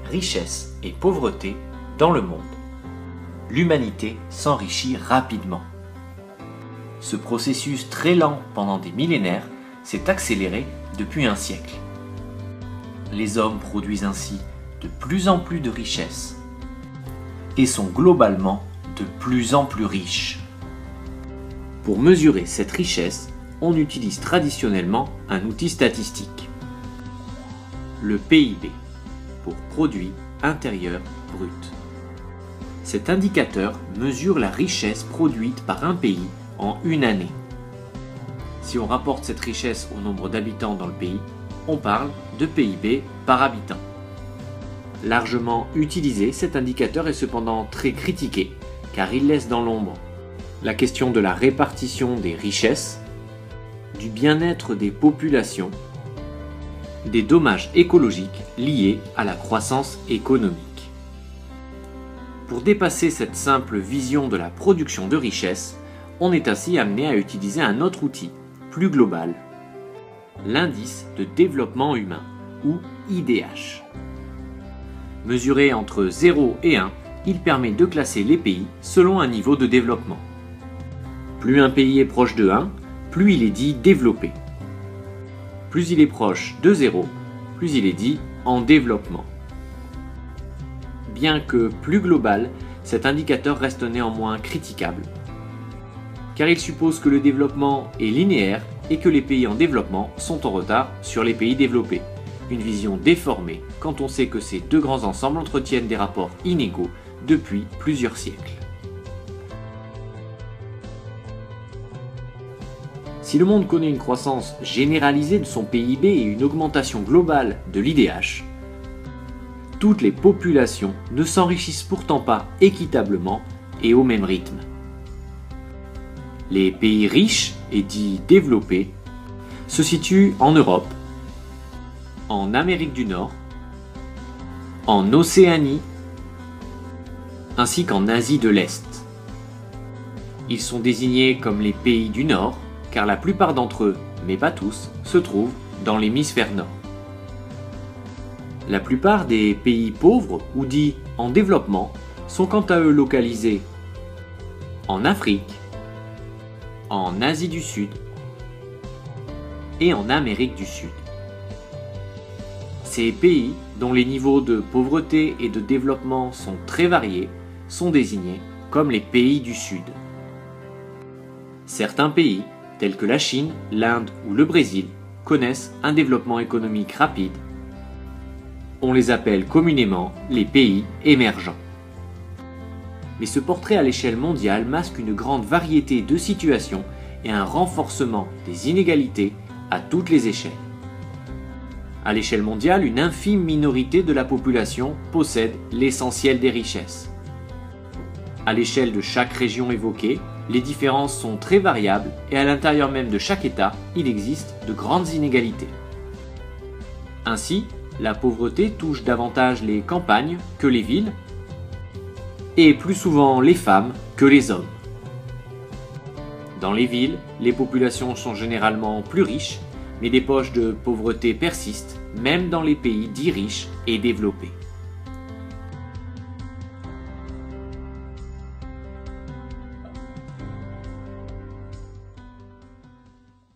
richesse et pauvreté dans le monde. L'humanité s'enrichit rapidement. Ce processus très lent pendant des millénaires s'est accéléré depuis un siècle. Les hommes produisent ainsi de plus en plus de richesses et sont globalement de plus en plus riches. Pour mesurer cette richesse, on utilise traditionnellement un outil statistique, le PIB, pour Produit intérieur brut. Cet indicateur mesure la richesse produite par un pays en une année. Si on rapporte cette richesse au nombre d'habitants dans le pays, on parle de PIB par habitant. Largement utilisé, cet indicateur est cependant très critiqué, car il laisse dans l'ombre la question de la répartition des richesses, du bien-être des populations, des dommages écologiques liés à la croissance économique. Pour dépasser cette simple vision de la production de richesses, on est ainsi amené à utiliser un autre outil, plus global, l'indice de développement humain, ou IDH. Mesuré entre 0 et 1, il permet de classer les pays selon un niveau de développement. Plus un pays est proche de 1, plus il est dit développé. Plus il est proche de 0, plus il est dit en développement. Bien que plus global, cet indicateur reste néanmoins critiquable, car il suppose que le développement est linéaire et que les pays en développement sont en retard sur les pays développés. Une vision déformée quand on sait que ces deux grands ensembles entretiennent des rapports inégaux depuis plusieurs siècles. Si le monde connaît une croissance généralisée de son PIB et une augmentation globale de l'IDH, toutes les populations ne s'enrichissent pourtant pas équitablement et au même rythme. Les pays riches et dits développés se situent en Europe, en Amérique du Nord, en Océanie, ainsi qu'en Asie de l'Est. Ils sont désignés comme les pays du Nord, car la plupart d'entre eux, mais pas tous, se trouvent dans l'hémisphère nord. La plupart des pays pauvres, ou dits en développement, sont quant à eux localisés en Afrique, en Asie du Sud et en Amérique du Sud. Ces pays, dont les niveaux de pauvreté et de développement sont très variés, sont désignés comme les pays du Sud. Certains pays, tels que la Chine, l'Inde ou le Brésil, connaissent un développement économique rapide. On les appelle communément les pays émergents. Mais ce portrait à l'échelle mondiale masque une grande variété de situations et un renforcement des inégalités à toutes les échelles. À l'échelle mondiale, une infime minorité de la population possède l'essentiel des richesses. À l'échelle de chaque région évoquée, les différences sont très variables et à l'intérieur même de chaque État, il existe de grandes inégalités. Ainsi, la pauvreté touche davantage les campagnes que les villes, et plus souvent les femmes que les hommes. Dans les villes, les populations sont généralement plus riches, mais des poches de pauvreté persistent, même dans les pays dits riches et développés.